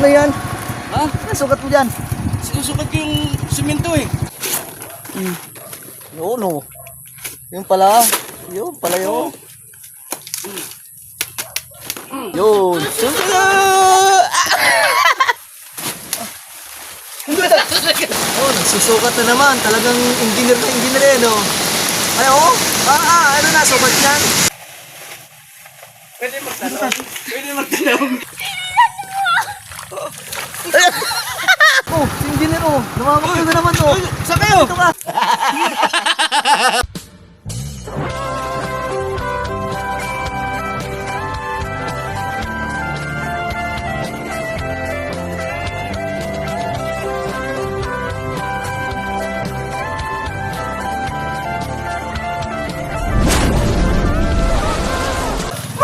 Ano yan? Ha? Ano sugat mo dyan? Sinusukat ko yung simento eh. Yun o. Yun pala. Yun pala yun. Yun. Oh, nagsusukat na naman. Talagang engineer na engineer eh, no? Ay, oh. Ano na, sukat yan? Pwede magtanong. Pwede magtanong. Oh, si engineer oh. Namamakil na naman oh. Saan kayo? Ito ka.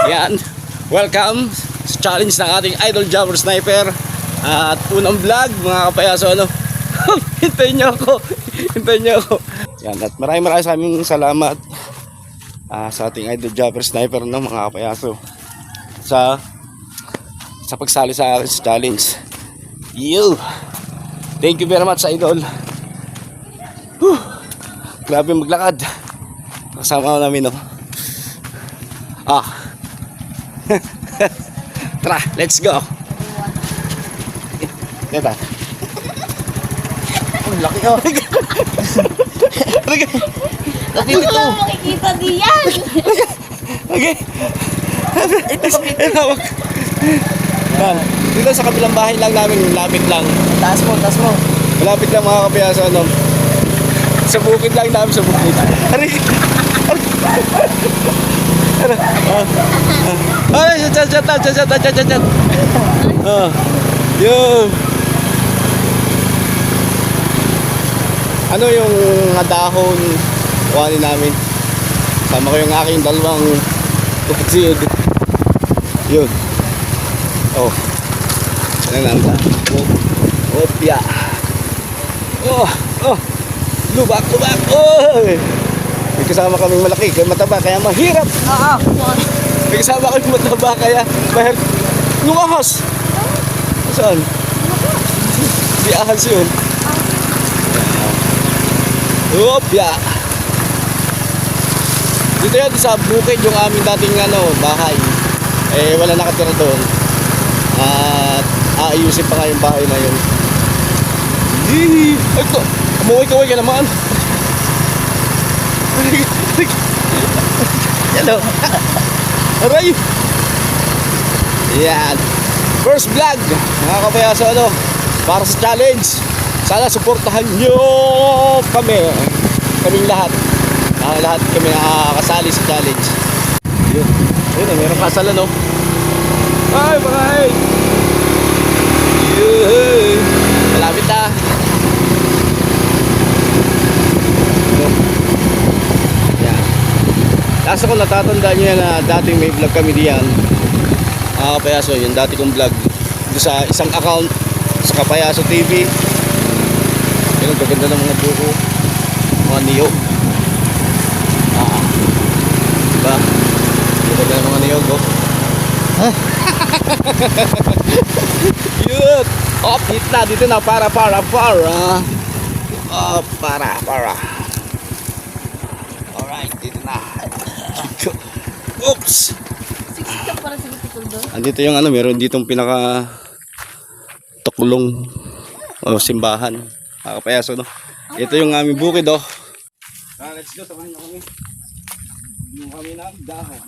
Yan. Welcome sa challenge ng ating Idol Jumper Sniper. At unang vlog mga kapayaso, ano. Hintayin niyo ako. Hintayin niyo ako. Yan, at maraming salamat sa ating Idol Jumper Sniper, no, mga kapayaso, sa pagsali sa akin sa challenge. You. Thank you very much, Idol. Whew. Grabe maglakad. Kasama namin, no. Tara, let's go. Ito. Ang laki oh. Lapit ito. Ano makikita diyan? Okay. Ito. Yan. Dito sa kabilang bahay lang namin, lapit lang. Taas mo, taas mo. Malapit lang mga kapayaso, ano. Sa bukid lang namin, sa bukid. Aray. Ay, chat. Yo. Ano yung dahon kuhanin namin? Sama ko yung aking dalawang kapatid. Yun. Oh. Ano nanda? Opya. Oh. Lubak. Oh. May kasama kaming malaki, kaya mataba, kaya mahirap. May kasama kaming mataba, kaya mahirap. Yung ahas. Saan? Di ahas yun. Opya. Dito yan sa bukid yung aming dating bahay. Wala nakatira doon. At aayusin pa nga yung bahay na yun. Ito, umuwi-kaway ka naman. Hello. Aray. Yan. First vlog mga kapayaso, ano, para sa challenge. Sana suportahan nyo kaming lahat. Lahat kami nakakasali sa challenge. Yun. Meron kasal, ano. Ay, bye. Malapit na. Last ako natatandaan nyo yan na dating may vlog kami diyan. Kapayaso, yung dati kong vlog doon sa isang account sa Kapayaso TV. Yun, gaganda ng mga buko, mga niyog. Diba? Gaganda ng mga niyog, oh. Yun. Hit na, dito na, para. Para. Alright, dito na. Oops. Andito yung meron ditong pinaka tuklong o simbahan. Kapayaso, no. Ito yung aming bukid, oh. Let's go, samahan niyo kami. Yung kami na dahon.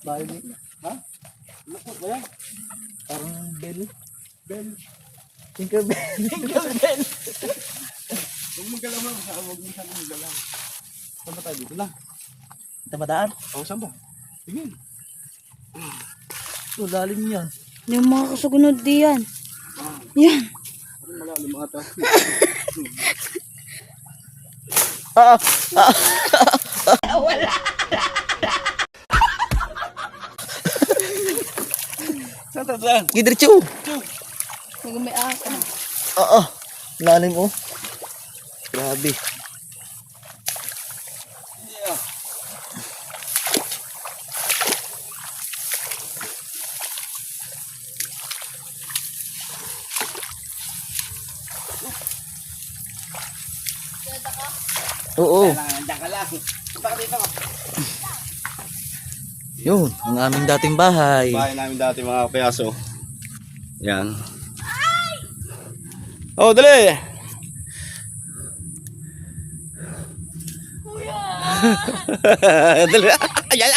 Bahay mo. Ha? Lukot ba yan? Parang bell. Bell. Tinker bell. Huwag magalaman. Huwag magalaman. Saan ba tayo dito na? Tamadaan. Saan ba? Tingin. So, lalim yan. Yung mga kasugunod diyan. Yan. Malalim ata. Wala. Saan tayo? Gidiretso. May aka. Lalim oh. Grabe. Oo. Nandiyan ka lang. Baka dito. Yun, ang aming dating bahay. Bahay namin dati mga kapayaso. Yan. Oh, dali! Dali! Ayan!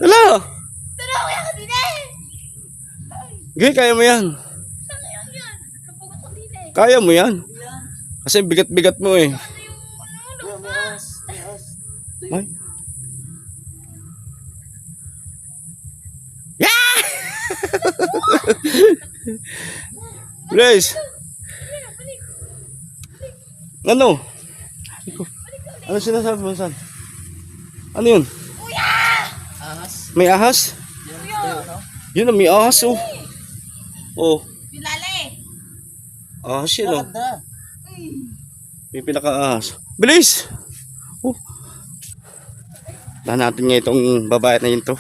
Hello! Pero kuya ka din eh. Gay, kaya mo yan. Sayang yan. Kapugot ko din eh. Kaya mo yan. Kasi bigat-bigat mo eh. Ay. Yeah! Blaze! Ano? Ano sinasabi mo, San? Ano yun? May ahas? Yun ang may ahas, oh. Oh, Pilali. ahas yun, oh. May pinaka-ahas. Bilis! Oh. Dahan natin nga itong babayat na yun to.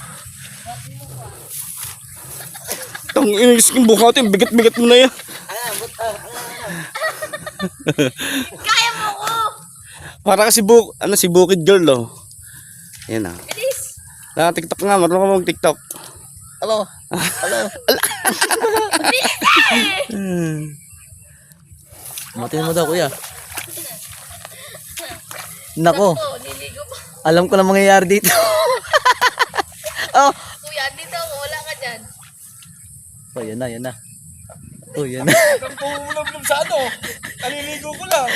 Itong inis yung buka natin, bigat-bigat mo na yan. Kaya mo ko. Para kasi si Bukid Girl, oh. Yan, ah. Bilis. TikTok nga, marunong ka mag-TikTok. Hello. Hello. Matin mo daw, kuya. Nako, Oh, niligo pa. alam ko na mangyayari dito. Oh. Kuya, dito ako. Wala ka dyan. Oh, yan na, yan na. Oh, yan na. Ang pumulong sa ano? Kaliligo ko lang.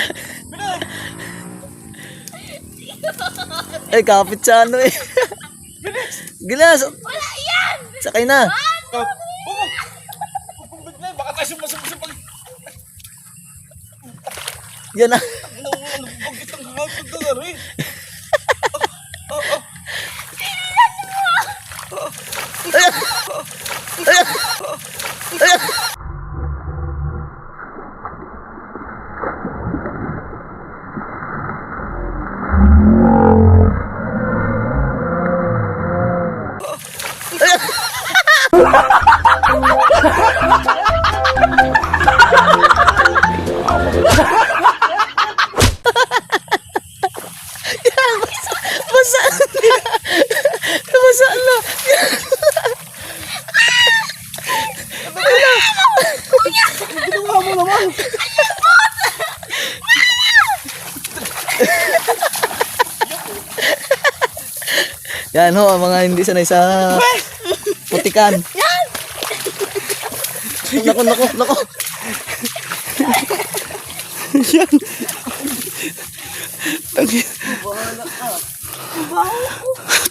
Ay, kapit sa ano eh. Gilas. Wala yan. Sakay na. Baka tayo sumasabay. Yan na. Bakit ang hapon na rin? Basaan niya. Basaan na. Ginawa mo naman. Yan ho, ang mga hindi sanay sa putikan. Nako, nako, nako. Yan.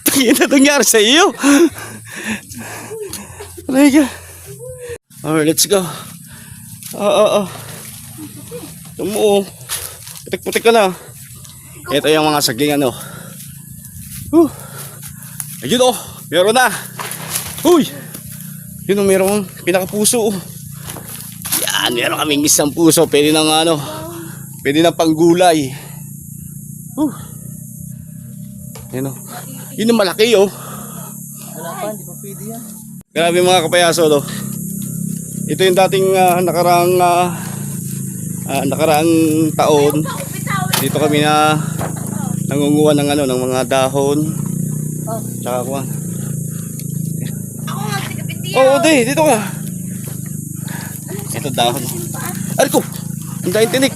Tangin na nangyari sa iyo. Aray ka. Alright, let's go. Tumuo. Putik-putik ka na. Ito yung mga saging ano. Ayun oh, meron na. Uy! Yun oh, meron pinakapuso. Yan, meron kaming isang puso. Pwede ng ano, pwede ng panggulay. Yan oh. Yun ang malaki oh. Wala pa, hindi pa pwede yan. Grabe mga kapayaso no. Ito yung dating nakaraang taon. Dito kami na nangunguha ng ano ng mga dahon. Tsaka kuha. Ako nga, sigapit yan. Oo, dito ka. Ito dahon. Ay ko. Ang dahil tinik.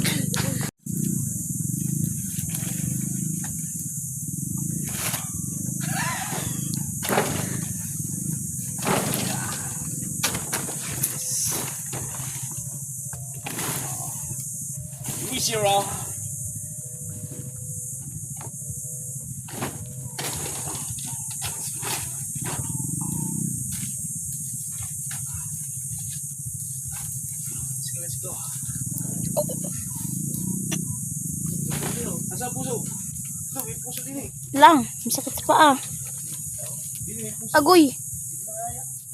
Zero. Let's go. Asa puso? Ito, may puso din eh. Lang, masakit sa paa. Agoy.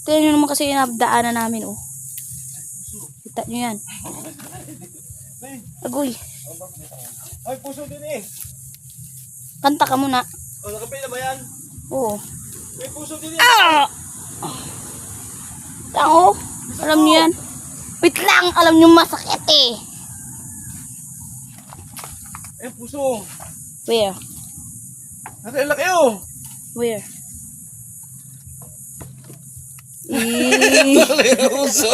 Tingnan nyo naman kasi yung daanan namin, oh. Kita nyo yan. Agoy. Ay, puso din eh. Kanta ka muna. O, nakapay na ba yan? Oo. May puso din eh. Ah! Tango. Alam nyo yan. Wait lang, alam nyo masakit eh. Ay, puso. Where? Ang laki oh. Where? Laki ng puso.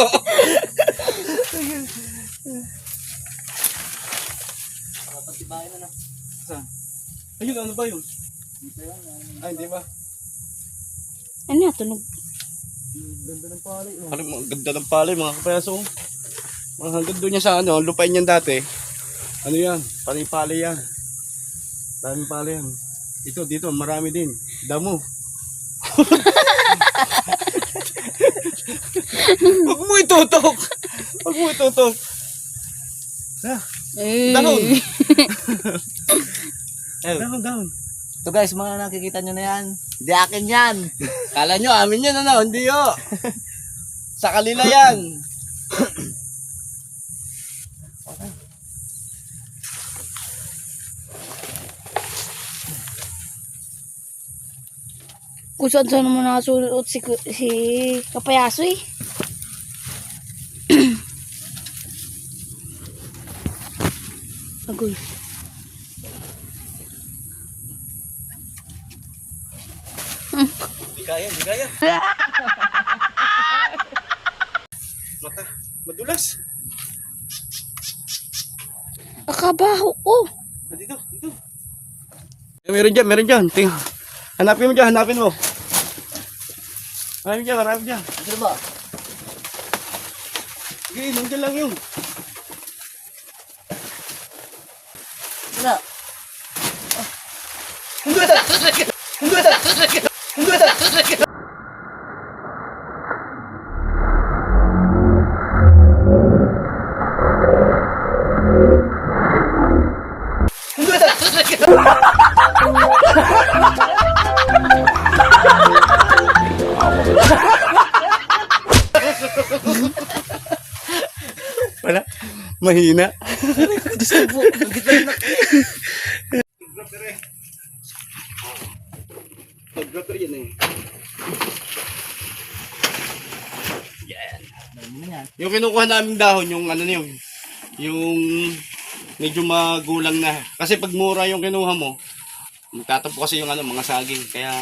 Patibayan na na. Saan? Ayun, ano ba yun? Ay, hindi ba? Ano na, tunog? Ganda ng palay. Oh. Alam mo, ang ganda ng palay mga kapayaso. Hanggang doon niya sa ano, lupain niyan dati. Ano yan? Palay yan. Daming palay yan. Dito, marami din. Damo. Huwag mo itutok. Huwag mo itutok. Dahon. Dahon. So guys, mga nakikita nyo na yan. Hindi akin yan. Kala nyo, amin yan ano? Hindi yo. Sa kanila yan. Kung saan mo nakasulot si Kapayaso eh. Agoy. Di kaya. Mata, madulas. Akabaho oh. Dito. Meron dyan. Tingnan. Hanapin mo. Hanapin dyan. Ano ba? Sige, nandiyan lang yun. Wala. Wala. Mahina. Pag-grapper yan eh. Yung kinukuha naming dahon, yung ano na yun, yung medyo magulang na. Kasi pag mura yung kinuha mo, magtatapo kasi yung ano, mga saging. Kaya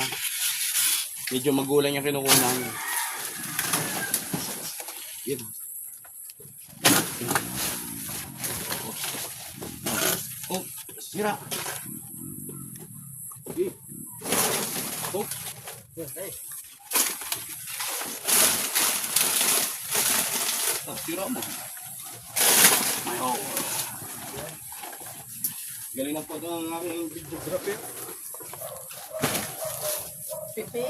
medyo magulang yung kinukuha namin. Yan. Oh, sira. Okay. Oh. Hey. Oh, sira mo. Ayaw. Galing na po ito ang aking videographer. Pipi.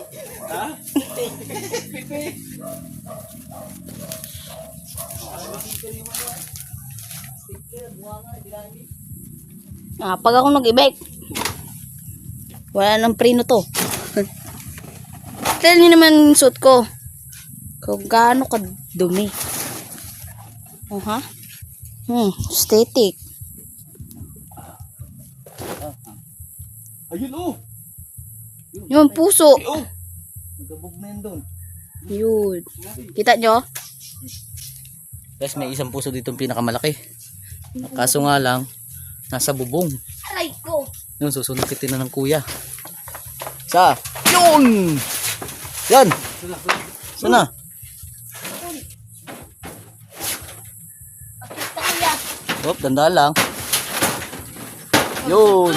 Ha? Pipi. Pag ako nag-ibig, wala nang preno to. Tell nyo naman yung suit ko. Kung gaano ka dumi. Oh, ha? Static. Ayun oh. Yung puso. Ay, oh. Nagabog na yun doon. Yun. Kita nyo? Guys, may isang puso dito pinakamalaki. Kaso nga lang, nasa bubong. Aray ko. Yun, susunukitin na ng kuya. Sa? Yun! Yan! Sana? Hop, dandaan lang. Yun!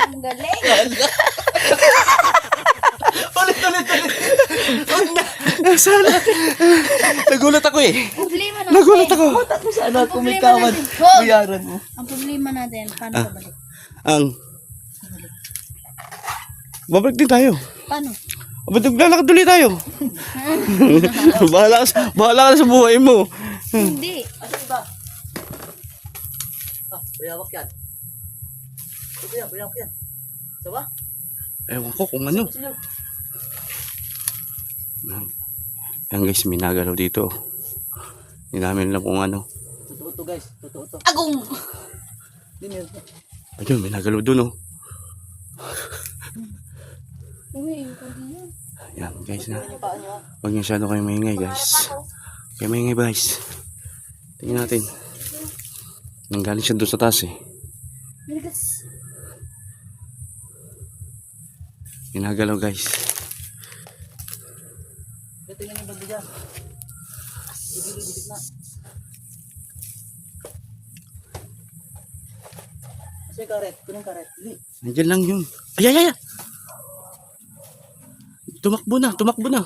Ang galing. Ulit. Sana. Nagulat ako eh. Problema natin. Nagulat ako. Sana Ang problema natin. Hold! Kuyaran mo. Ang problema natin, paano pabalik? Babalik din tayo. Paano? Ba't naglalakad ulit tayo? bahala ka sa buhay mo. Hindi. Ano ba? Bayawak yan. Bayawak yan. Saba? Ewan ko kung ano. Yan guys, may nagalaw dito. Hindi namin alam kung ano. Totoo to guys. Totoo to. Agong! Din yun. Ayun, may nagalaw dun oh. Uy, hindi yan. Yan guys na. Yung paa nyo ah. Huwag niyo masyado kayo maingay guys. Kayo maingay guys. Tingnan natin. Nanggaling siya doon sa taas eh. Miligas. Ginagalaw guys. Tingnan yung banda dyan. Ibigit na. Kasi yung karet. Kunong karet. Hindi. Nandiyan lang yun. Ay, ay, ay! Tumakbo na, tumakbo na.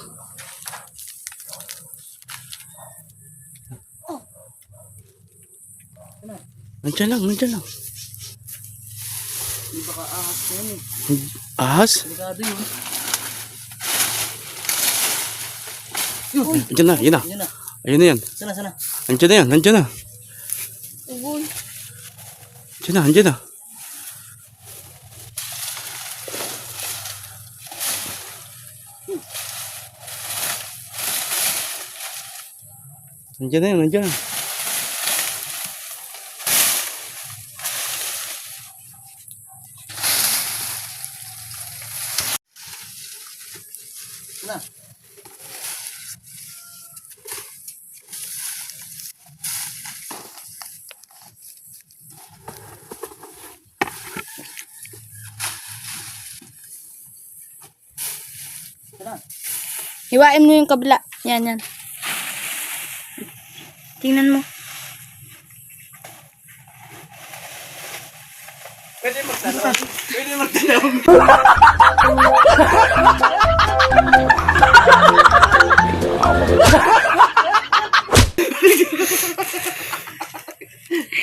Nandiyan lang, nandiyan lang. Hindi baka ahas na yun eh. Ahas? Delikado yun. Nandiyan na, yun na. Yun na. Ayun na yan. Sana, sana. Nandiyan na yan, nandiyan na. Uy. Nandiyan na, nandiyan na. Nandiyan na yan, nandiyan na. Na. Sana. Hiwain mo yung kabila. Yan, yan. Tingnan mo. Pwede magtanong. Pwede magtanong.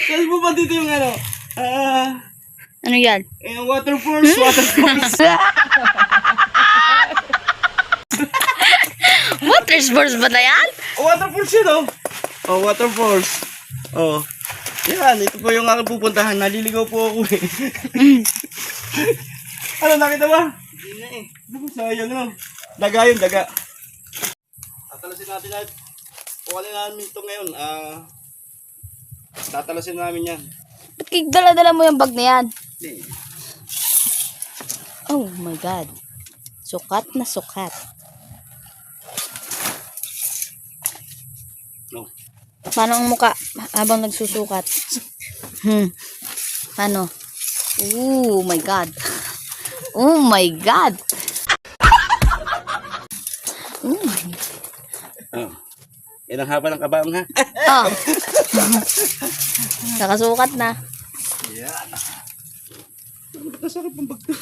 Kasi mo ba dito yung ano? Ano yan? Yung water force, water force. Water sports ba na yan? Water force yun oh. Oh, water force. Oh. Yan, ito po yung aking pupuntahan. Naliligaw po ako eh. Ano, nakita ba? Hindi na eh. Sayang no. Daga yun, daga. Tatalasin natin na. Kukunin namin ito ngayon. Tatalasin namin yan. Ba't dala-dala mo yung bag na yan? Hindi. Oh my God. Sukat na sukat. No. Paano ang muka habang nagsusukat? Paano? Oh my God. Oh my God. Oh. Yan ang haba ng kabaong ha. Oh. Nakasukat na. Yan. Nasakit ng bagto.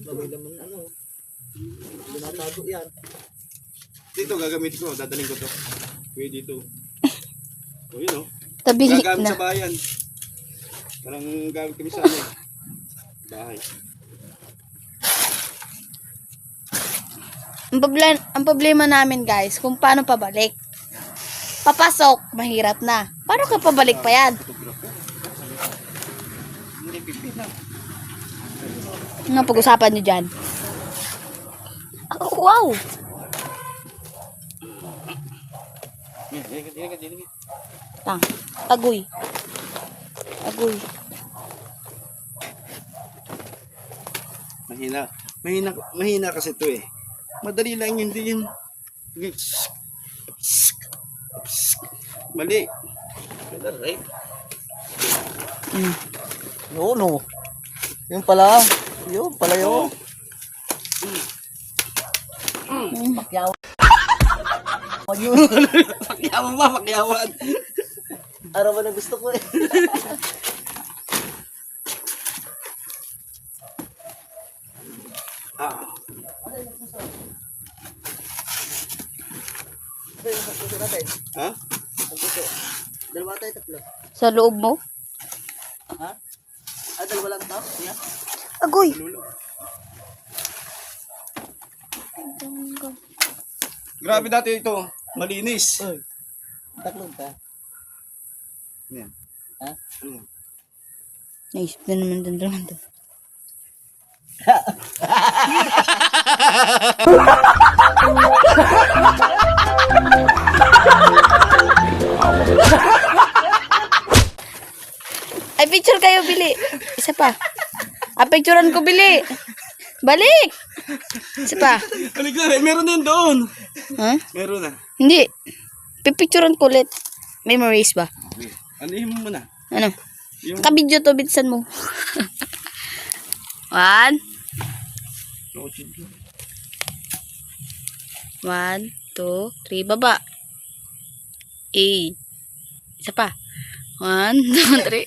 Bagay naman ano. Binatago yan. Dito gagamitin ko. Dadaling ko to. Pwede dito. O yun o. Tabili Gagamit na. sa bayan. Parang gamit kami sa ano. Bahay. Ang problema namin guys, kung paano pabalik. Papasok, mahirap na. Paano ka pabalik pa yan? Hindi pipit na. Ano pag-usapan nyo dyan? Oh, wow! Tang, agoy. Agoy. Mahina kasi ito eh. Madali lang yun din. Mali. Right? Yun oh. Yun pala. Yun pala yun. Pakyaw. Pag yun. Pakyawan ba? Pakyawan. Araw ba na gusto ko eh. Ito yung puso natin. Ha? Ang puso. Dalawa tayo, tatlo. Sa loob mo? Ha? Dalawa lang ito? Yeah. Agoy! Grabe dati ito. Malinis. Uy. Taklong ka. Yan. Ha? Yan. Naisip na naman doon. Ay, picture kayo, Bili. Isa pa. Picturean ko, Bili. Balik! Isa pa. Halika, meron din doon. Ha? Meron na. Hindi. Pipicturean ko ulit. Memories ba? Anuhin mo muna. Ano? Yung... Kabidyo to, bitsan mo. 1, 1, 2, 3, baba. Isa pa. 1, 2, 3.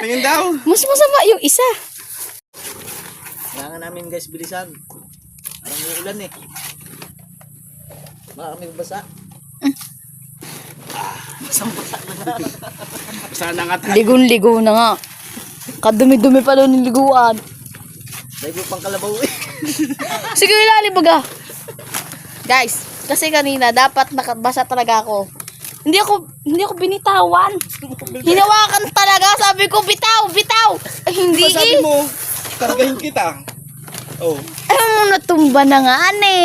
Tingin daw. Mas masama yung isa. Kailangan namin guys bilisan. Parang uulan eh. Baka kami basa. Basang-basa na nga. Saan na nga tayo? Ligon-ligo na nga. Kadumi-dumi pa daw ng liguan. Dahil yung pang kalabaw eh. Sige, ilalim baga. Guys, kasi kanina dapat nakabasa talaga ako. Hindi ako binitawan. Hinawakan talaga. Sabi ko, bitaw, bitaw. Ay, hindi Sabi mo, kargahin kita. Oh. Natumba na nga, ane.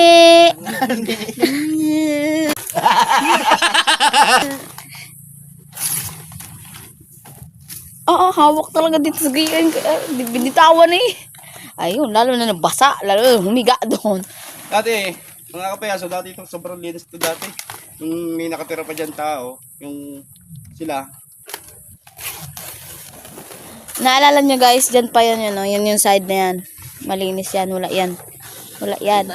Oo, hawak talaga dito sa gayan. Binitawan eh. Ayun, lalo na nabasa. Lalo na humiga doon. Dati, mga kapayaso, dati itong sobrang linis ito dati. Yung may nakatira pa dyan tao, yung sila. Naalala nyo guys, dyan pa yan, no? Yan yung side na yan. Malinis yan, wala yan. Wala yan.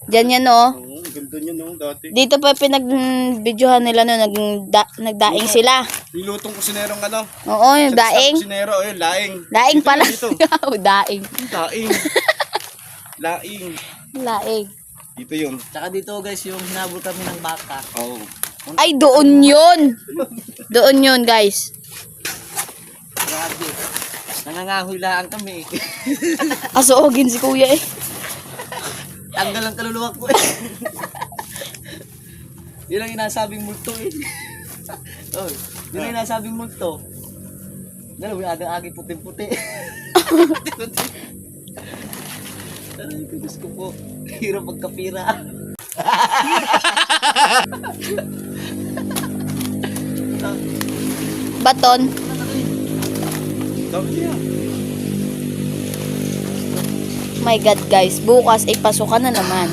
Dyan yan, no? Oo, ganda niya no, dati. Dito pa pinag-videohan nila, no? Nagdaing sila. Nilutong kusinerong ano. Oo, yung daing. Kusinero, ayun, laing. Daing Dito pala. yun, Dito. Daing. Laing. Laing. Laing. Dito yun. Tsaka dito guys yung hinabol kami ng baka. Oo. Ay, doon yun. Doon yun, guys. Grabe. Nangangahoy lang kami. Asuogin si kuya eh. Tanggal ang kaluluwa ko eh. Yun ang inasabing multo eh. Oh, yun ang inasabing multo. Dalawa yung agang-agi puti-puti. Ay, Diyos ko po. Hirap magkapira. Baton. Dami niya. My God, guys. Bukas ay pasukan na naman.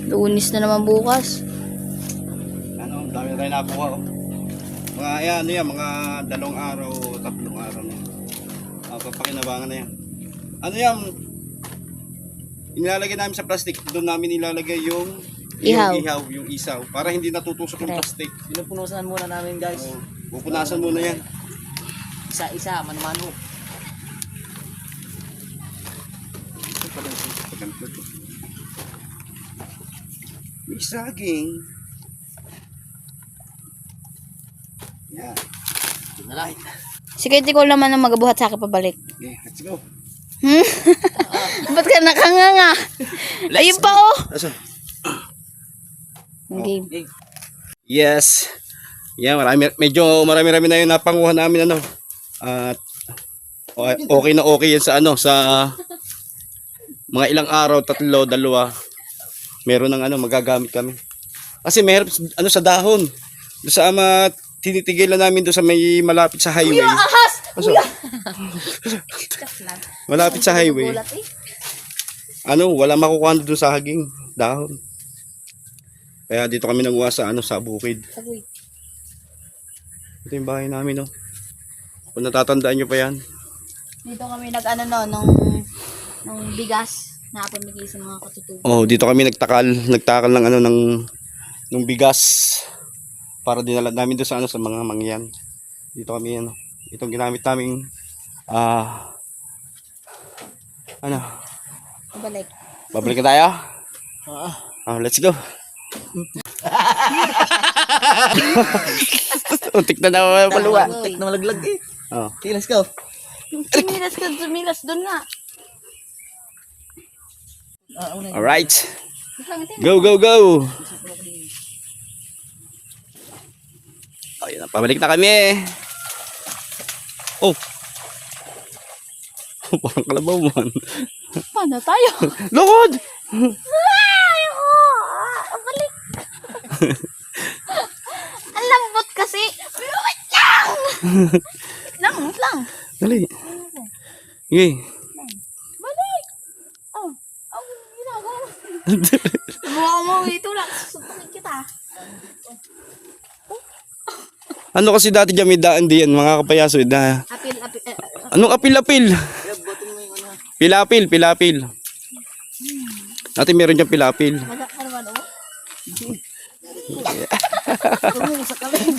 Lunis na naman bukas. Ano, dami na tayo nakuha oh. Mga, yan, ano yan, mga 2 araw, 3 araw na. Papakinabangan na yan. Ano yan, inilalagay namin sa plastic, doon namin ilalagay yung Ihaw. yung isaw, para hindi natutusok yung Correct. plastic. Pinupunusan muna namin guys. So, pupunasan muna yan. Isa-isa, mano-mano. May saging. Yan. Nalay. Si Katie ko naman ang magabuhat sa akin pabalik. Okay, let's go. Ba't ka nakanganga? Ayun pa oh. Asan? Game. Okay. Yes. Yan, medyo marami-rami na yung napanguha namin ano. At okay na okay yan sa ano, sa mga ilang araw, 3, 2. Meron ng ano, magagamit kami. Kasi mahirap ano sa dahon. Doon sa tinitigilan namin doon sa may malapit sa highway. Ahas! Aso? Malapit sa highway. Ano, wala makukuha doon sa haging dahon. Kaya dito kami nanguha sa ano, sa bukid. Ito yung bahay namin, no. Kung natatandaan nyo pa yan. Dito kami nag-ano no, nung bigas na pamigay sa mga katutubo. Oh, dito kami nagtakal ng ano ng bigas para dinala namin doon sa ano, sa mga mangyan. Dito kami ano, itong ginamit naming ano, Balik. babalik na tayo. Let's go. Untik na naman paluwa. Tek na malaglag eh. Oh. Okay, let's go. Sumilas doon nga. Alright. Go, go, go. Ayun, pabalik na kami. Oh. Parang kalabaw man. Paano tayo? Lukod! Ayoko! Ang balik! Ang lambot kasi! Wait lang! Wait lang! Dali. Sige. Balik! Oh, ang ginagawa mo. Subukan mo ito lang. Susubukin kita. Ano kasi dati dyan may daan diyan, mga kapayaso. Apil. Anong apil-apil? Pilapil. Dati meron dyan pilapil. Ano ba daw? Tumulong sa kamay.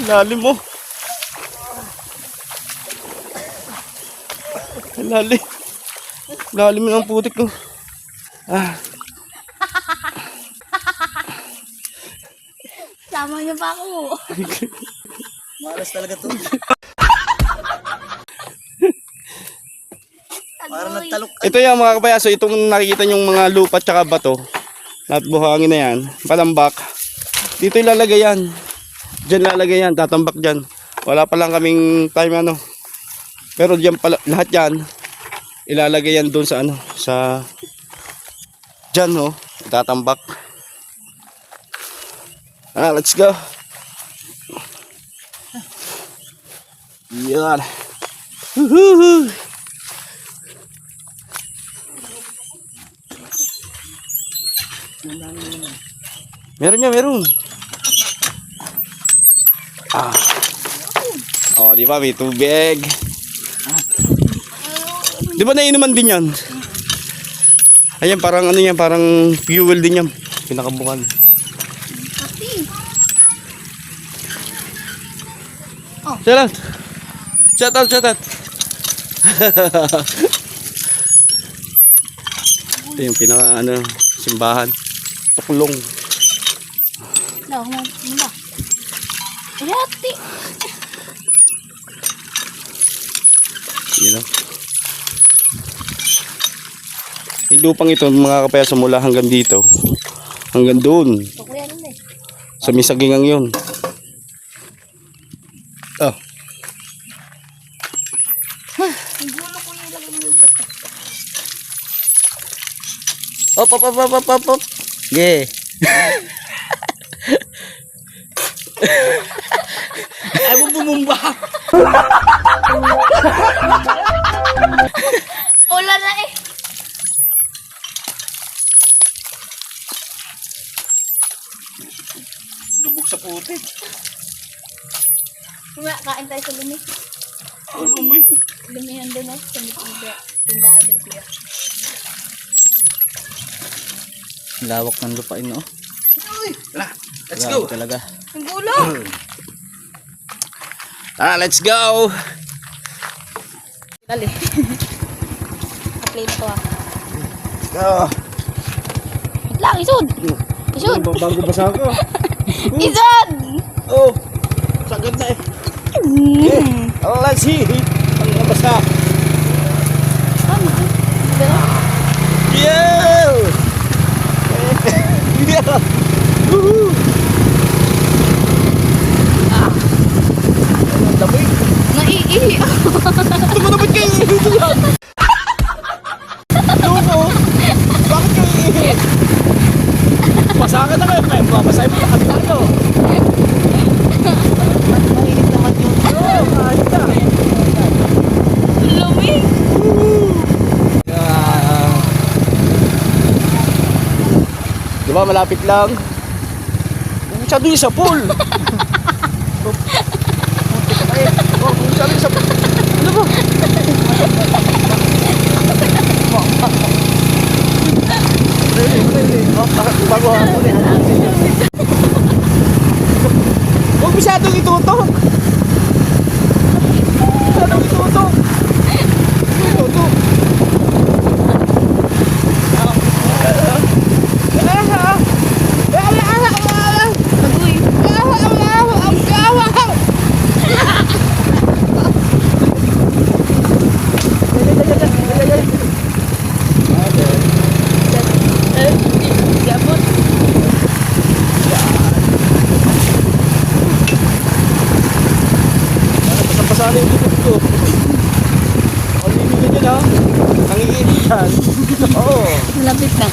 Lalim mo. Lalim. Lalim ng putik ko. Sama niyo pa ako. Malas talaga to. Parang nagtalok. Ito yan mga kapayaso, itong nakikita nyong mga lupa tsaka bato at buhangin na yan, palambak. Dito ilalagay yan. Diyan lalagay yan, tatambak dyan. Wala pa lang kaming time ano. Pero diyan pala, lahat yan ilalagay yan doon sa ano, sa dyan oh, tatambak. Let's go. Yan. Woohoo! Meron. Oh, di ba may tubig? Di ba nainuman din yan? Ayan, parang ano yan, parang fuel din yan. Pinakabukan. Shout out. Ito yung pinaka ano, simbahan. Tuklong. No, muna. Ayati. You know? Yung lupang ito, mga kapayaso, mula hanggang dito. Hanggang doon. Ito kuya nun eh. Sa misagingang yun. Oh. Ang gulo ko yung ilagay mo basta. Op. Yeah. Ay mo bumumba. Ulan na eh. Lubog sa putik. Kumaya, kain tayo sa lumi. Lumi. Lumi yan doon eh. Sa tindahan din kuya. Lawak ng lupain, no? Let's go. Talaga. Ang gulo! Let's go. Dali. Ka-play na to ah. Oh. Wait lang, isod! Isod! Bago basa ako. Isod! Oh. Sagad na eh. Let's see. Ang nabasa. Tama. Ganun. Yeah. Yeah. Woohoo. Damay. Naiihi ako. Tumanapit kayo dito yan. Loko. Bakit kayo iihi? Pasakan na kayo. Kaya mabasay mo lahat tayo. Mainit naman yung kahit na. Lumi! Diba malapit lang? Masyado yung sa pool. Masyado yung sa pool. Ano ba? Bago ako ulit. Huwag masyadong itutok. Masyadong itutok. Itutok. Bagoy. yan. Oo. Malapit na.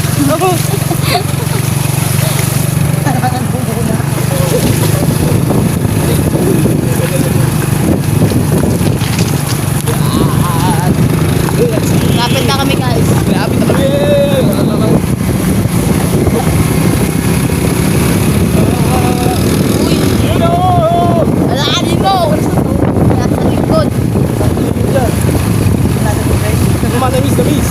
Malapit na kami guys. Lapit na kami. Uy, alaanin mo. Nasa likod. Manamis na bis.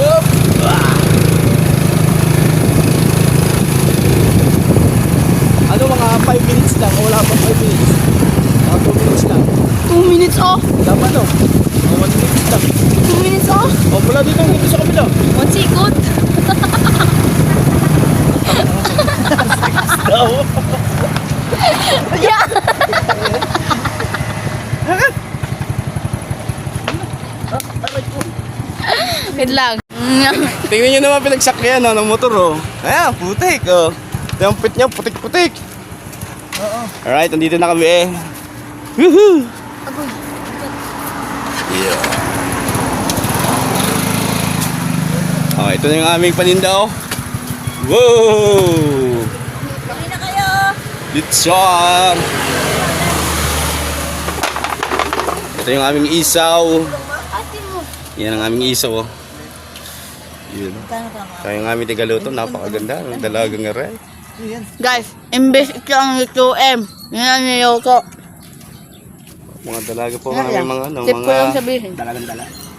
Yup. Ano mga 5 minutes lang? Wala pa 5 minutes. Mga 2 minutes lang. 2 minutes oh. Tama no? Mga 1 minute lang. 2 minutes oh. O pala dito sa kabila. 1 second. Yeah. Wait lang. Tingnan nyo naman pinagsakyan ng motor oh. Ayan, putik oh. Ito yung pit niya, putik-putik. Oo. Alright, nandito na kami eh. Woohoo! Yeah. Okay, ito na yung aming paninda oh. Wow! Kami na kayo. Litson! Ito yung aming isaw. Ate mo. Yan ang aming isaw oh. Yun. Kaya yung aming tigaluto, napakaganda. Ang dalagang aray. Yan. Guys, imbes ito ang 2M. Yan ang niloko. Mga dalaga po kami mga ano, Tip ko lang mga... sabihin.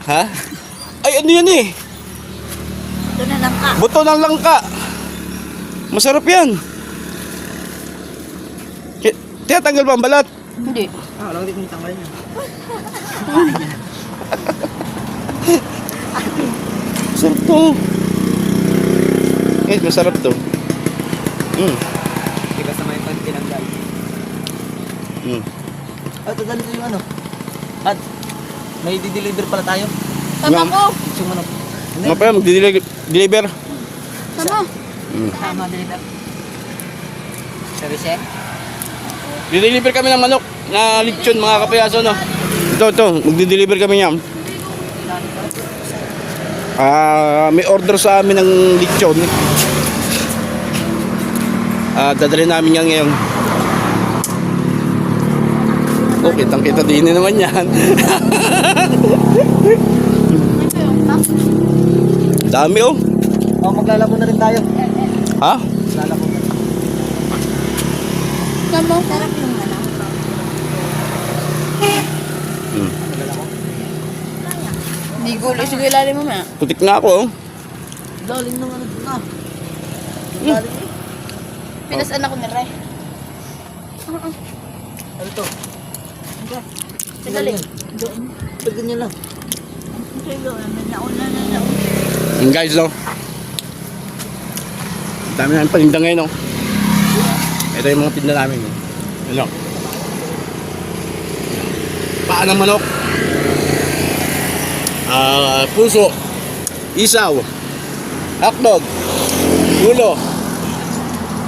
Ha? Ay, ano yan eh? Ito na lang ka. Buto ng langka. Masarap yan. Tiyatanggal ba ang balat? Hindi. Alam din kung tanggal niya. Masarap to. Eh, masarap to. Hindi ka sa may pagtinanggal. At dadali ko yung ano. At may di-deliver pala tayo. Tama ko. Yung manok. Mga pala, mag-deliver. Tama. Tama, deliver. Service eh? Deliver kami ng manok na lechon mga kapayaso no. Ito, magdi-deliver kami niyan. May order sa amin ng lechon. Dadalhin namin yan ngayon. Oh, kitang-kita din naman yan. Dami oh. Oh, maglalabo na rin tayo. Ha? Maglalabo na. Tama. Sarap yung ano. Hindi gulo. Sige, ilalim mo maya. Putik na ako oh. Galing naman na. Galing eh. Pinasan ako ni Ray. Ano to? Sadali. Pag ganyan lang. Yung guys no. Ang dami namin paninda ngayon no. Ito yung mga tinda namin no. Ano? Paa ng manok. Puso. Isaw. Hotdog.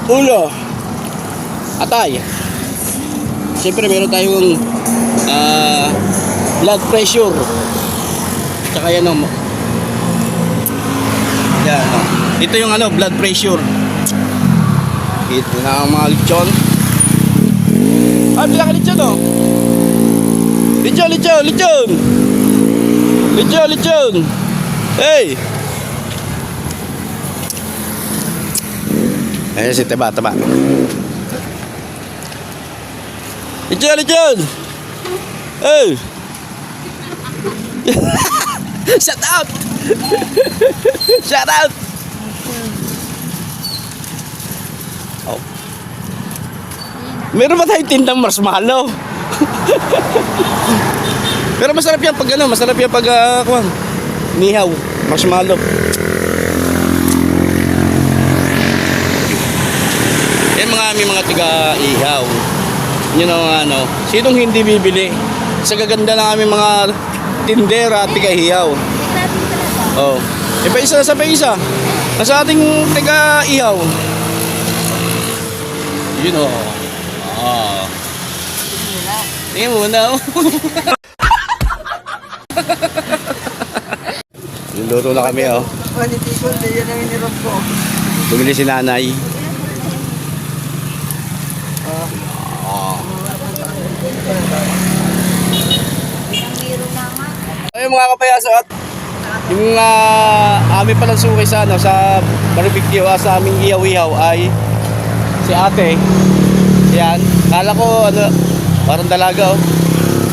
Ulo. Atay. Siyempre meron tayong blood pressure. Tsaka yan o. Yan o. Ito yung ano, blood pressure. Ito na ang mga lechon. Bila ka lechon o. Lechon. Hey. Ayan si Taba. Lechon. Hey. Shout out. Oh. Meron ba tayong tindang marshmallow? Pero masarap yan pag ano, nihaw, marshmallow. Yan mga tiga-ihaw. Yun ang ano, sinong hindi bibili? Sa gaganda ng aming mga tindera at tiga-ihaw. Oh. Isa. Nasa ating tiga-ihaw. Yun o. Tingnan mo na. Oh. Niluto na kami, oh. Panitikon, yan ang inirap ko. Bumili si nanay. Ayun mga kapayaso at yung amin palang suki sa, ano, sa barbecue sa aming ihaw-ihaw ay si ate. Yan. Kala ko ano, parang dalaga oh.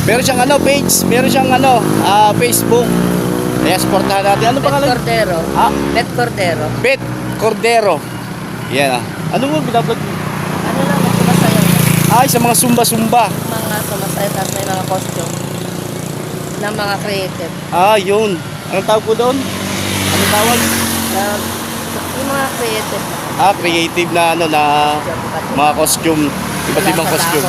Meron siyang ano, page, meron siyang ano, Facebook. Kaya supportahan natin. Ano pangalan? Cordero. Ah, Bet Cordero. Bet Cordero. Yan ah. Ano mo binablog? Ano lang, sumasayaw. Ay, sa mga sumba-sumba. Mga sumasayaw at may mga costume. Ng mga creative. Ah, yun. Anong tawag po doon? Anong tawag? Yung mga creative. Ah, creative na ano na mga costume. Iba't ibang costume.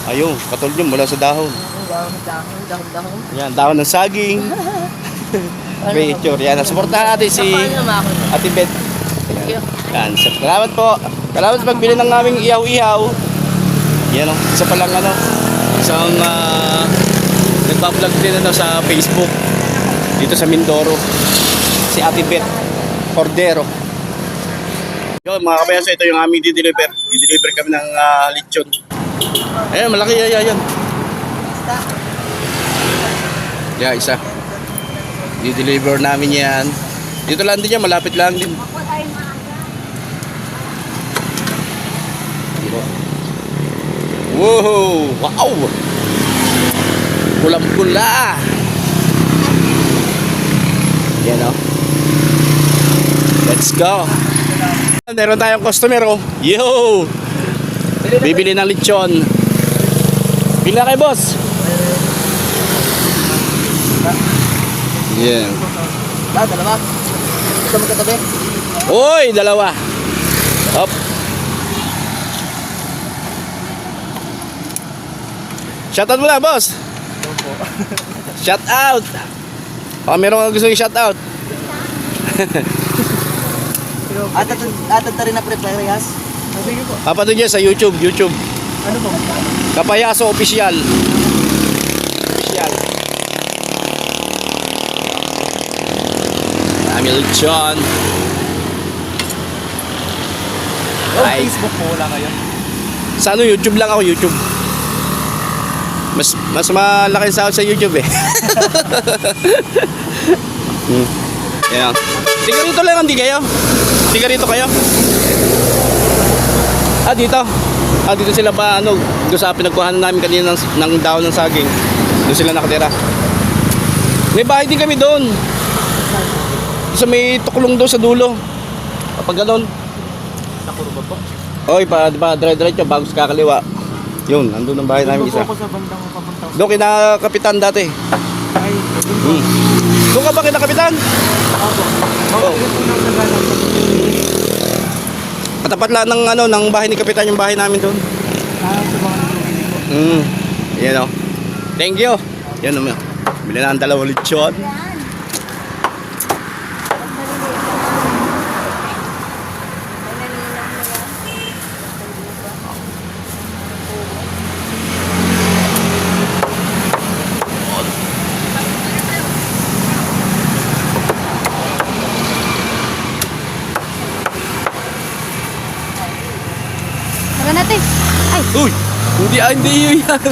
Ayun, katulad yun mula sa dahon. Dahon. Yan, dahon ng saging. Creature. Yan, supportahan natin si Ate Beth. Yan, salamat po. Salamat sa pagbili ng aming ihaw-ihaw. Yan o, isa palang ano, isang nagpa-vlog din ano, sa Facebook dito sa Mindoro. Si Ate Beth Cordero. Yun mga kabayaso, ito yung aming di-deliver. Di-deliver kami ng lechon. Ayan, malaki yan. Yeah, isa. Di-deliver namin yan. Dito lang din yan, malapit lang din. Wow! Wow! Pulang-pula! Yan o. Let's go! Meron tayong customer oh. Yo! Bibili ng lechon. Bili na kayo boss! Yeah. Dalawa. Ito magkatabi. Uy! Dalawa! Hop! Shoutout mo na boss! Shout out! Baka meron kang gusto yung shout out. Atat na rin na pre-parehas. Sige po. Papanood niya sa YouTube. Ano po? Kapayaso Official. Amil John. Ay. Facebook po, wala kayo. Sa ano, YouTube lang ako, YouTube. Mas malaki sa YouTube eh. Yan. Tiga rito lang, hindi kayo? Tiga rito kayo? Dito sila ba, ano, doon sa pinagkuhanan namin kanina ng dahon ng saging. Doon sila nakatira. May bahay din kami doon. Sa may tukulong doon sa dulo. Kapag ganon. Nakuro ba po? Oy, dire-diretso bago sa kakaliwa. Yun, nandun ang bahay namin isa. Ako sa bandang papuntang. Doon kina Kapitan dati. Ay, Doon ka ba kina Kapitan? ako. Oh. Katapat lang ng ano ng bahay ni Kapitan yung bahay namin doon. Sa mga nagugili po. Yan oh. Thank you. Yan oh. Bili na ang dalawang lechon. Tara natin. Ay, Uy! Hindi yun yan.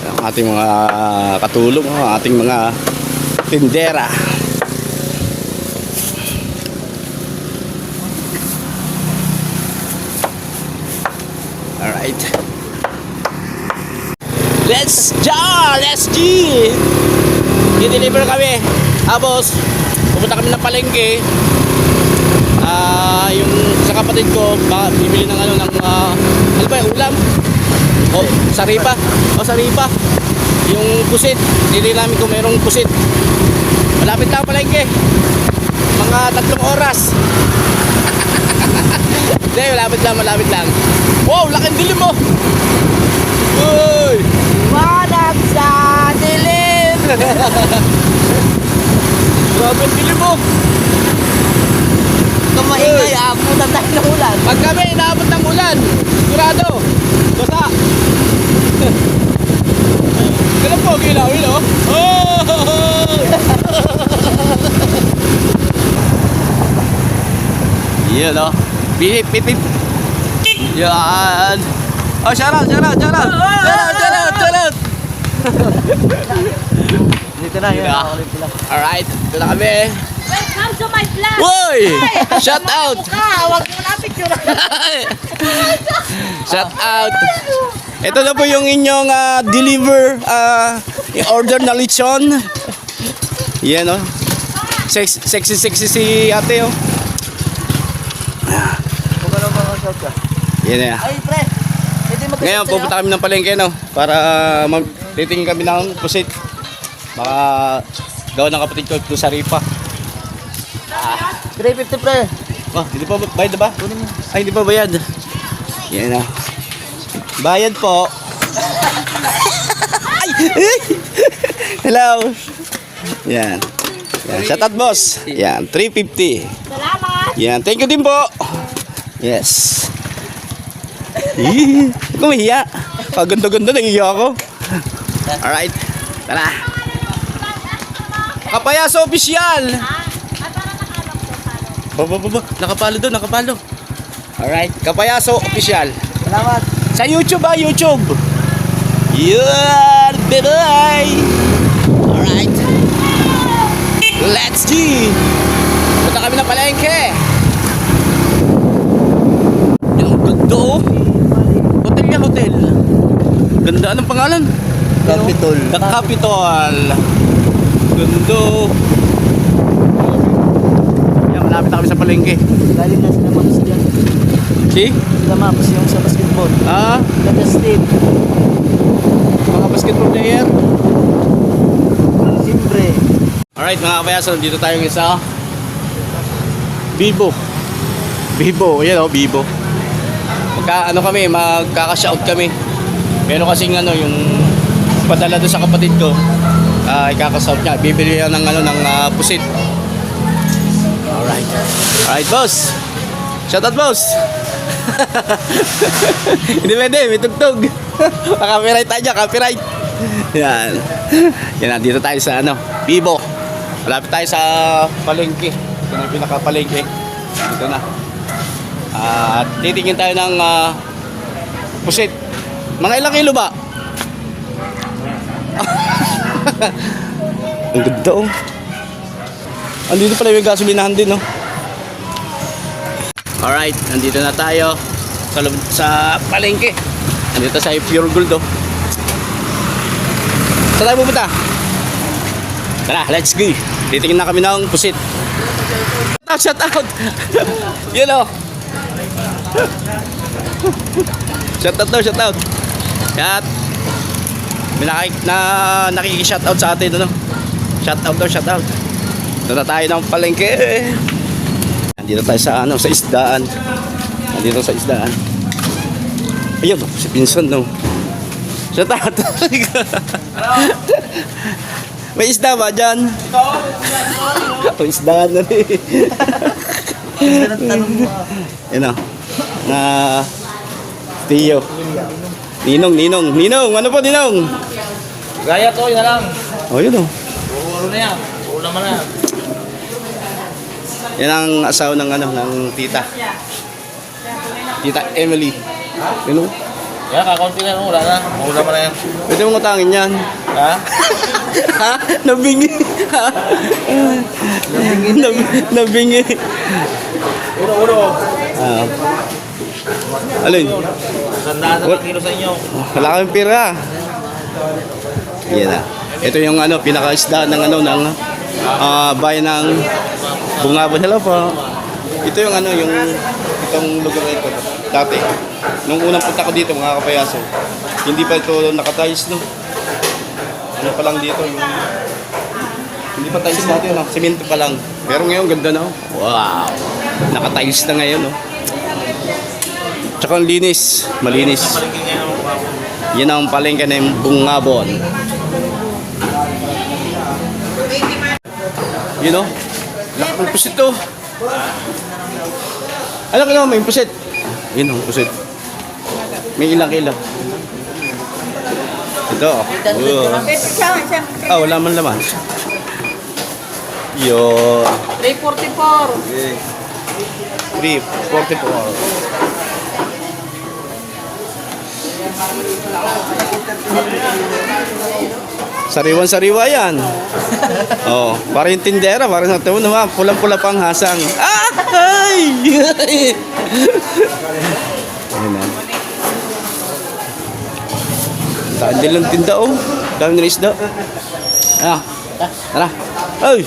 Ang ating mga katulong, ang ating mga tindera. Alright. Let's G! I-deliver kami. Tapos, pupunta kami ng palengke. Yung sa kapatid ko, bibili ng ano ba yung ulam? Saripa. Saripa. Yung pusit. Hindi namin kung mayroong pusit. Malapit lang palengke. Mga 3 oras. Hindi, malapit lang. Wow, laking dilim mo. Uy! wanag sa dilim. Grabe ang dilim mo. kang maingay, abutan tayo ng ulan. Pag kami inaabot ng ulan, sigurado. Basta. Ganun po, gilawin, oh. Oh! Yan, oh. Pip, pip, pip. Yan. Oh, shout out. Dito na, yun. Alright, ito na kami. Welcome to my vlog! Woy! Shout out! Huwag mo na picture. Shout out! Ito na po yung inyong order na lechon. Yan, oh. Sexy si ate, oh. Kung ano mga shot ka. Yan na. Ay, pre. Pwede mag-shot Ngayon, sa'yo? pupunta kami ng palengke, no? Para titingin kami ng pusit. Baka gawa ng kapatid ko ito sa ripa. 350, pre. Oh, hindi pa bayad na ba? Ay, hindi pa bayad. Yan na. Bayad po. Ay! Hello. Yan. Yan. Shout out, boss. Yan, 350. Salamat! Yan, thank you din po. Yes. Kumihiya. Paganda-ganda, nahihiya ako. Alright. Tara. Kapayaso Official. Baba. Nakapalo doon, nakapalo. Alright. Kapayaso Official. Salamat. Sa YouTube YouTube. Yan, bye-bye. Alright. Let's see. Punta kami ng palengke. Yung ganda, oh. Hotel niya, hotel. Ganda, anong pangalan? Capitol. The Capitol. Ganda. Yan, malapit na kami sa palengke. Galing na sila Maps dyan. See? Sila Maps yung sa basketball. Ah, Sila Steve. mga basketball player. Siyempre. Alright mga kapayaso, dito tayo sa Bibo. Ayan o, Bibo. Magkaka-shout kami. Pero kasing yung padala doon sa kapatid ko, ikaka-shout niya. Bibili niya ng pusit. Alright boss. Shout out boss. Hindi pwede, may tugtog. Copyright tayo, copyright. Yan. Yan, dito tayo sa Bibo. Malapit tayo sa palengke. Ito na yung pinaka-palengke. Dito na. At titingin tayo ng pusit. Mga ilang kilo ba? Ang ganda, oh. Andito pala yung gasolinahan din, oh. Alright, nandito na tayo sa palengke. Nandito sa Pure Gold, oh. Saan tayo pupunta? Tara, let's go. Titingin na kami ng pusit. Shout out. Yun, oh. Shout out daw, shout out. At may nakiki-shout out sa atin, Shout out daw, shout out. Ito na tayo ng palengke. Nandito tayo sa sa isdaan. Nandito sa isdaan. Ayun, si Pinson, no. Shout out. May isda ba dyan? Ito, isdaan na rin. Yan o. Tiyo. Ninong. Ano po, Ninong? Gaya to, yun na lang. Oh, yun o. Puro na yan. Puro naman na. Yan ang asawa ng ng tita. Tita Emily. Yun o. Yan, kakaunti na. Wala na. Puro naman na yan. Pwede mong utangin yan. Ha? Ha? Nabingi. Nabingi. Uno. Alin? Sandaan na kilo sa inyo. Wala kaming pira. Yan na. Ito yung pinaka-isda ng ng bayan ng Bungabon. Hello po. Ito yung itong lugar na ito. Dati, nung unang punta ko dito mga kapayaso, hindi pa ito nakatayos, no? Ano pa lang dito, hindi pa tiles natin, semento pa lang. Pero ngayon, ganda na, wow! Nakatiles na ngayon, no? Tsaka ang linis, malinis. Yan ang palengke ng Bungabon. Yun, no? Nakapulpos ito. Alam ko naman, may pusit. Yun ang pusit. May ilang kilo. Ito. Wala man laman. Yun. 344. 344. Sariwan-sariwa yan. Oh, parang yung tindera, parang natin mo naman, pulang-pula pang hasang. Ah! Ay! Ayun na. Dahil nilang tinda, oh. Dahil nilang isda. Ah, tara. Ay!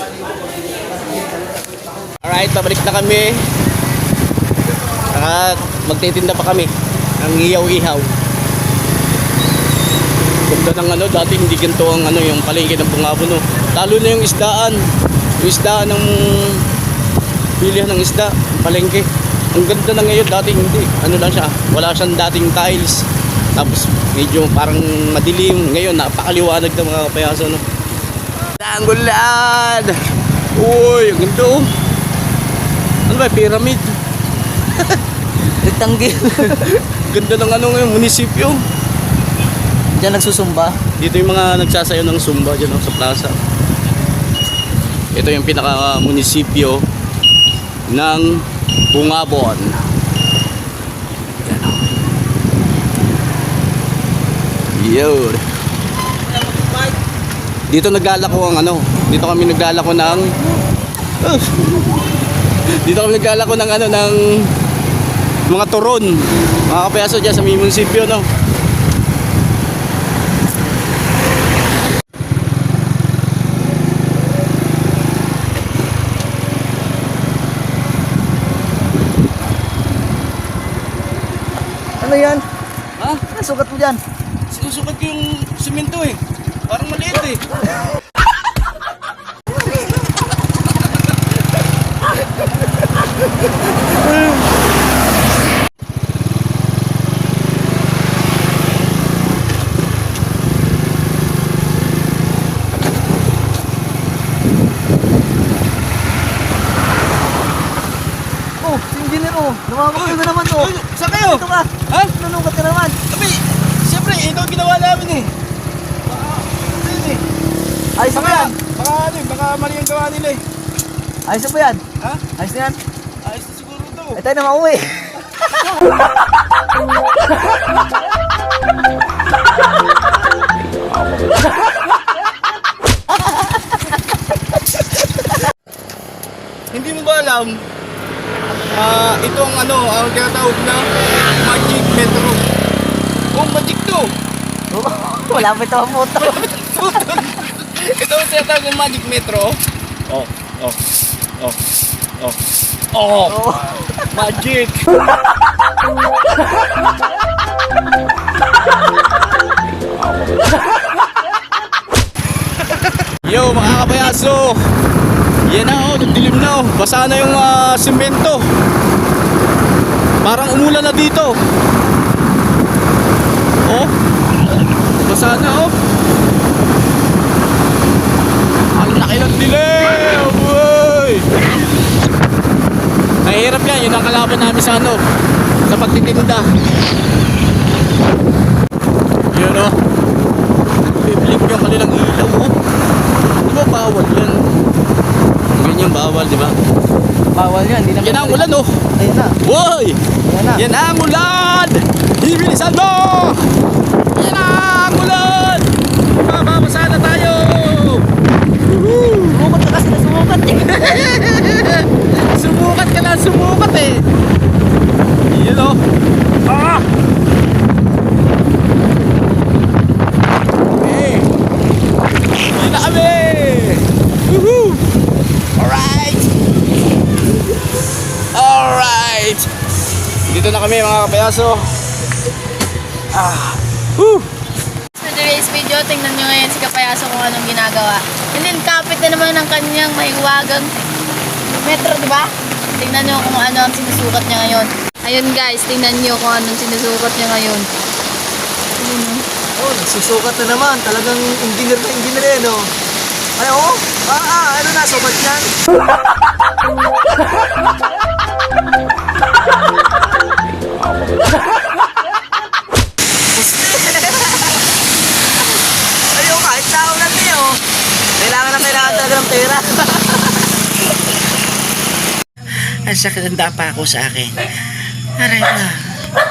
Alright, pabalik na kami. At magtitinda pa kami ng ihaw-ihaw. Ganda ng ano, dati hindi ganito ang ano, yung palengke ng Bungabo, no. Talo na yung isdaan. Yung isdaan ng bilihan ng isda, palengke. Ang ganda na ngayon, dati hindi. Ano lang siya, wala siyang dating tiles. Tapos medyo parang madilim. Ngayon, napakaliwanag ng mga kapayaso, no. Tanggulad! Uy, ang ganda, oh. Ano ba, pyramid? Rectangle. Ganda ng ano ngayon, munisipyo. Diyan nagsusumba. Dito yung mga nagsasayaw ng Zumba dyan, sa plaza. Ito yung pinaka-munisipyo ng Bungabon. Yun. Dito naglalako ang ano, dito kami naglalako ng dito kami naglalako ng ano, ng mga turon. Mga kapayaso dyan sa may munisipyo, no. Ano yan? Ha? Ano sukat mo dyan? Sinusukat ko yung simento eh. Parang maliit eh. Oh, si engineer oh. Namamagay na naman oh. Saan kayo? Ito ka. Ha? Nanukat ka naman. Sabi, siyempre, ito ang ginawa namin eh. Ayun eh. Ayos na ba yan? Baka mali ang gawa nila eh. Ayos na ba yan? Ha? Ayos na yan? Ayos na siguro ito. Eh tayo na mauwi. Hindi mo ba alam, ito ang ano, ang tinatawag na Magic Metro. Oh, magic to. Wala pa ito ang photo. Ito ang tinatawag ng Magic Metro. Oh. Oh, magic. Yo, mga kapayaso. Yan na oh, dilim na oh. Basa na yung simento. Parang umulan na dito. Oh. Basa na oh. Ang laki ng dilim. Uy. Nahihirap yan, yun ang kalaban namin sa ano, sa pagtitinda. Yun o. Biblik yung kanilang ilaw o. Di ba bawal yan? Ganyan bawal, di ba? Bawal yan. Hindi Yan ang ulan o. Ayun na. Woy! Yan na. Yan ang ulan! Ibilisan mo! Yan ang ulan! Bababasa na tayo! Sumukat ka kasi na sumukat eh. Sumukat ka na, sumukat eh. Yun o. Ah! Okay. Yun na kami. Woohoo! Alright. Alright. Dito na kami mga kapayaso. Woo! Sa today's video, tingnan nyo ngayon si Kapayaso kung anong ginagawa. And then, kapit na naman ng kanyang mahiwagang metro, di ba? Tingnan nyo kung ano ang sinusukat niya ngayon. Ayun guys, tingnan nyo kung anong sinusukat niya ngayon. Ayun, no? Oh, nagsusukat na naman. Talagang engineer na engineer eh, no? Ay, oh. Ano na, sukat yan? kahit tao lang niyo. Kailangan talaga ng pera. Ang sakit ang dapa ko sa akin. Aray na.